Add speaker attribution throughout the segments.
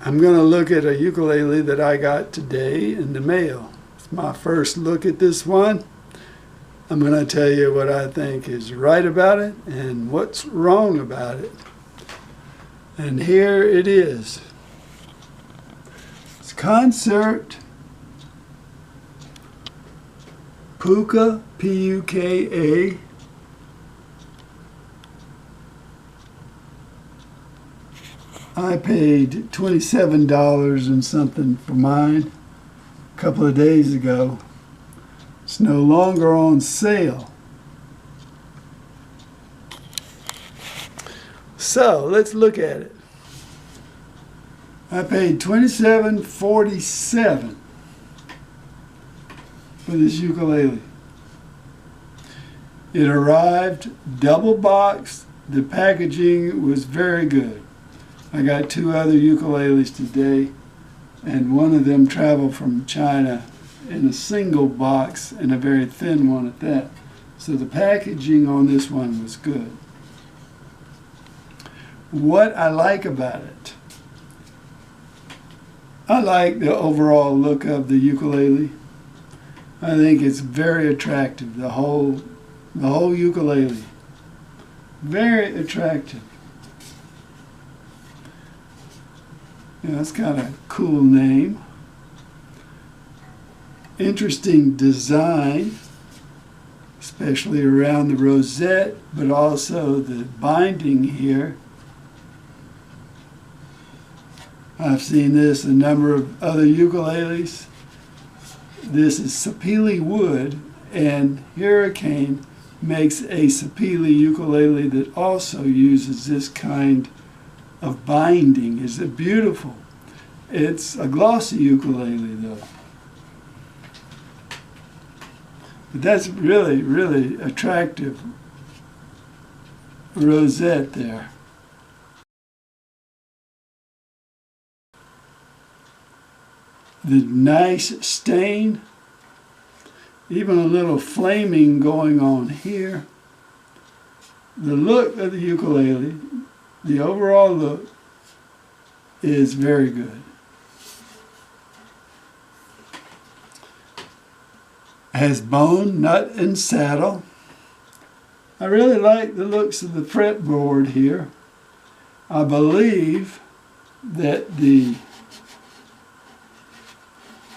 Speaker 1: I'm going to look at a ukulele that I got today in the mail. It's my first look at this one. I'm going to tell you what I think is right about it and what's wrong about it. And here it is. It's Concert Puka, P-U-K-A. I paid $27 and something for mine a couple of days ago. It's no longer on sale. So let's look at it. I paid $27.47 for this ukulele. It arrived double boxed. The packaging was very good. I got 2 other ukuleles today, and one of them traveled from China in a single box, and a very thin one at that. So the packaging on this one was good. What I like about it, I like the overall look of the ukulele. I think it's very attractive, the whole ukulele. Very attractive. Yeah, that's got a cool name. Interesting design, especially around the rosette, but also the binding here. I've seen this in a number of other ukuleles. This is sapele wood, and Hurricane makes a sapele ukulele that also uses this kind of binding. Is it beautiful? It's a glossy ukulele though. But that's really, really attractive rosette there. The nice stain, even a little flaming going on here. The look of the ukulele, the overall look, is very good. Has bone, nut, and saddle. I really like the looks of the fretboard here. I believe that the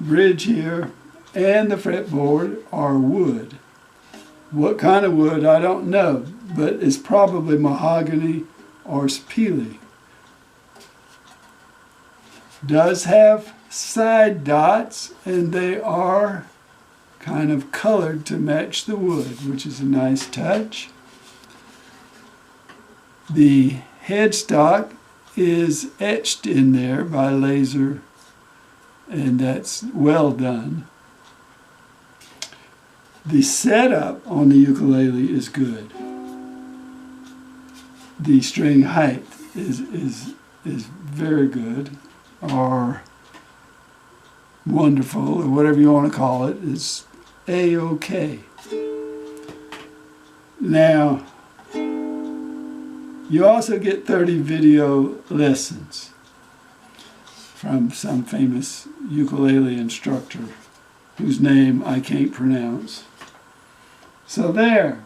Speaker 1: bridge here and the fretboard are wood. What kind of wood, I don't know, but it's probably mahogany or sapele. Does have side dots, and they are kind of colored to match the wood, which is a nice touch. The headstock is etched in there by laser, and that's well done. The setup on the ukulele is good. The string height is very good, or wonderful, or whatever you want to call it. It's A-OK. Now, you also get 30 video lessons from some famous ukulele instructor whose name I can't pronounce. So there.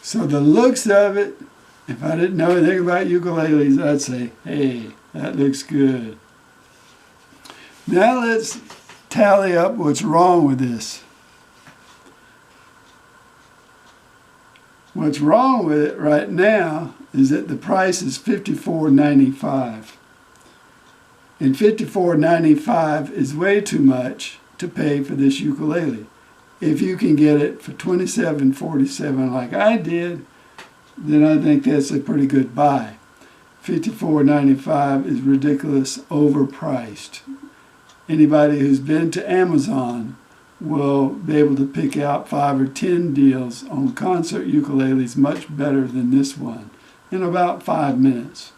Speaker 1: So the looks of it, if I didn't know anything about ukuleles, I'd say, hey, that looks good. Now let's tally up what's wrong with this. What's wrong with it right now is that the price is $54.95. And $54.95 is way too much to pay for this ukulele. If you can get it for $27.47 like I did, then I think that's a pretty good buy. $54.95 is ridiculous, overpriced. Anybody who's been to Amazon will be able to pick out 5 or 10 deals on concert ukuleles much better than this one in about 5 minutes.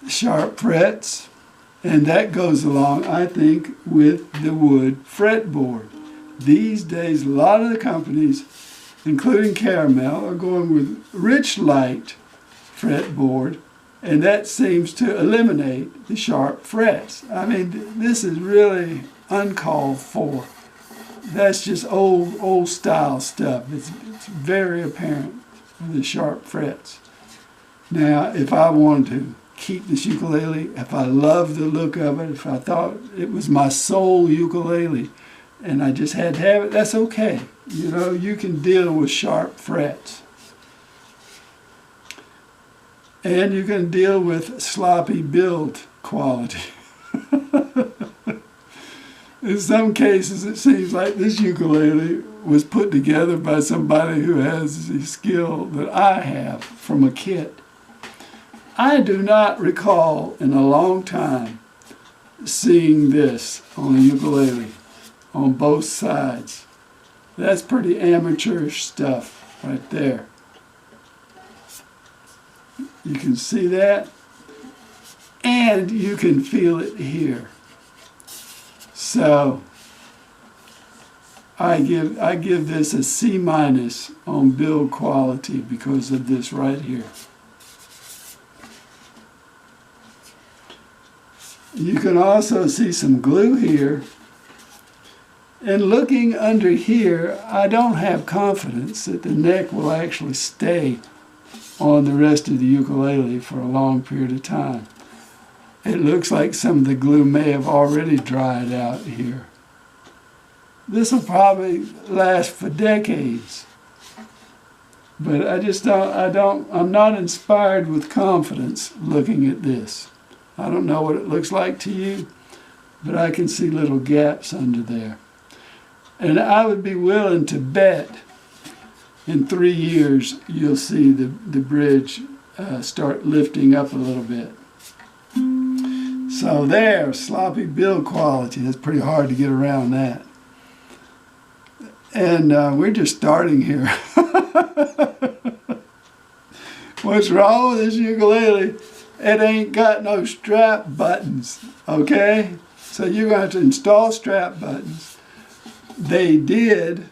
Speaker 1: Sharp frets, and that goes along, I think, with the wood fretboard. These days, a lot of the companies including caramel, are going with rich light fretboard, and that seems to eliminate the sharp frets. I mean, this is really uncalled for. That's just old style stuff. It's very apparent with the sharp frets. Now, if I wanted to keep this ukulele, if I loved the look of it, if I thought it was my soul ukulele, and I just had to have it, that's okay. You know, you can deal with sharp frets. And you can deal with sloppy build quality. In some cases, it seems like this ukulele was put together by somebody who has the skill that I have from a kit. I do not recall in a long time seeing this on a ukulele on both sides. That's pretty amateurish stuff right there. You can see that, and you can feel it here. So I give this a C- on build quality because of this right here. You can also see some glue here. And looking under here, I don't have confidence that the neck will actually stay on the rest of the ukulele for a long period of time. It looks like some of the glue may have already dried out here. This will probably last for decades. But I'm not inspired with confidence looking at this. I don't know what it looks like to you, but I can see little gaps under there. And I would be willing to bet in 3 years you'll see the bridge start lifting up a little bit. So there, sloppy build quality. It's pretty hard to get around that. And we're just starting here. What's wrong with this ukulele? It ain't got no strap buttons, okay? So you're going to have to install strap buttons. They did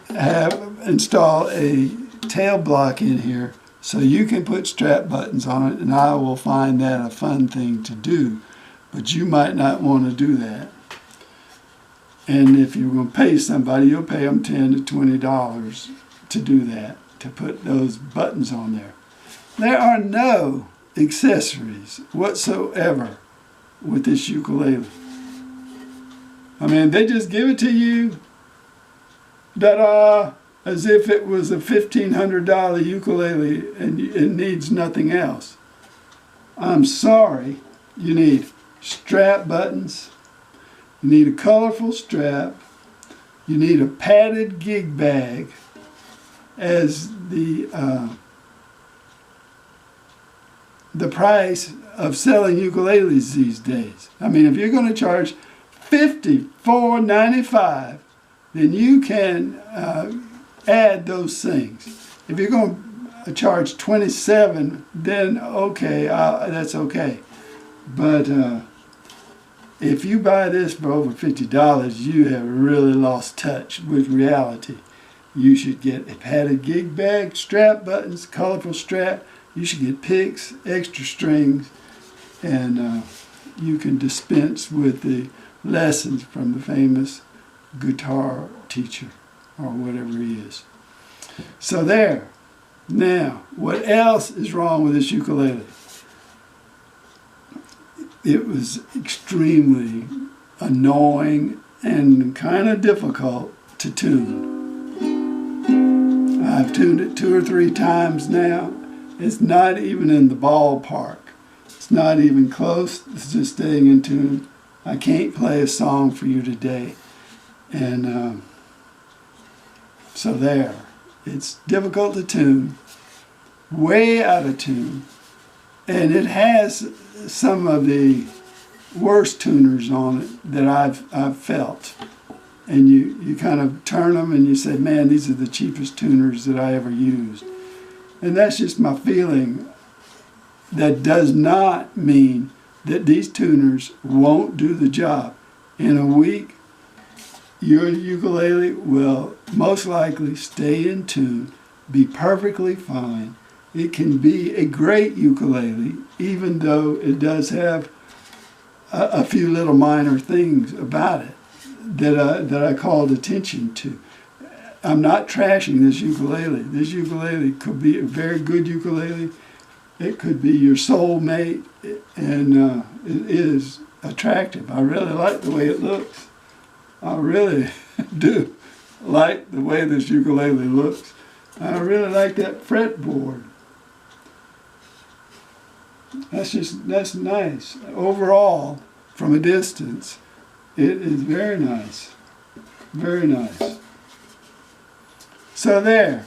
Speaker 1: install a tail block in here, so you can put strap buttons on it, and I will find that a fun thing to do. But you might not want to do that. And if you're going to pay somebody, you'll pay them $10 to $20 to do that, to put those buttons on there. There are no accessories whatsoever with this ukulele. I mean, they just give it to you, da-da, as if it was a $1,500 ukulele and it needs nothing else. I'm sorry, you need strap buttons, you need a colorful strap, you need a padded gig bag as the price of selling ukuleles these days. I mean, if you're going to charge $54.95, then you can add those things. If you're going to charge $27, then okay, that's okay. But if you buy this for over $50, you have really lost touch with reality. You should get a padded gig bag, strap buttons, colorful strap. You should get picks, extra strings, and you can dispense with the lessons from the famous guitar teacher or whatever he is. So there. Now, what else is wrong with this ukulele? It was extremely annoying and kind of difficult to tune. I've tuned it 2 or 3 times now. It's not even in the ballpark. It's not even close. It's just staying in tune. I can't play a song for you today. And so there. It's difficult to tune. Way out of tune. And it has some of the worst tuners on it that I've felt. And you kind of turn them and you say, man, these are the cheapest tuners that I ever used. And that's just my feeling. That does not mean that these tuners won't do the job. In a week, your ukulele will most likely stay in tune, be perfectly fine. It can be a great ukulele, even though it does have a few little minor things about it that I called attention to. I'm not trashing this ukulele. This ukulele could be a very good ukulele. It could be your soulmate, and it is attractive. I really like the way it looks. I really do like the way this ukulele looks. I really like that fretboard. That's nice. Overall, from a distance, it is very nice. Very nice. So there.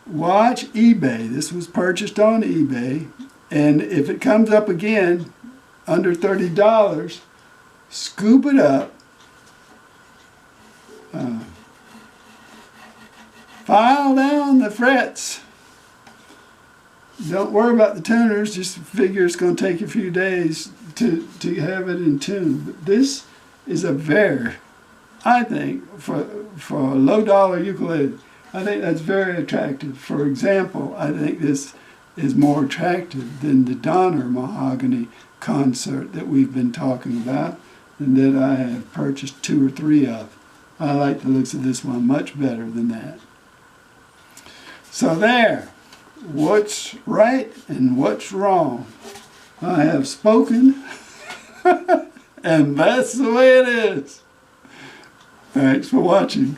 Speaker 1: Watch eBay. This was purchased on eBay. And if it comes up again under $30, scoop it up. File down the frets. Don't worry about the tuners. Just figure it's going to take a few days to have it in tune. But this is a very, I think, for a low dollar ukulele, I think that's very attractive. For example, I think this is more attractive than the Donner mahogany concert that we've been talking about and that I have purchased 2 or 3 of. I like the looks of this one much better than that. So there. What's right and what's wrong. I have spoken, and that's the way it is. Thanks for watching.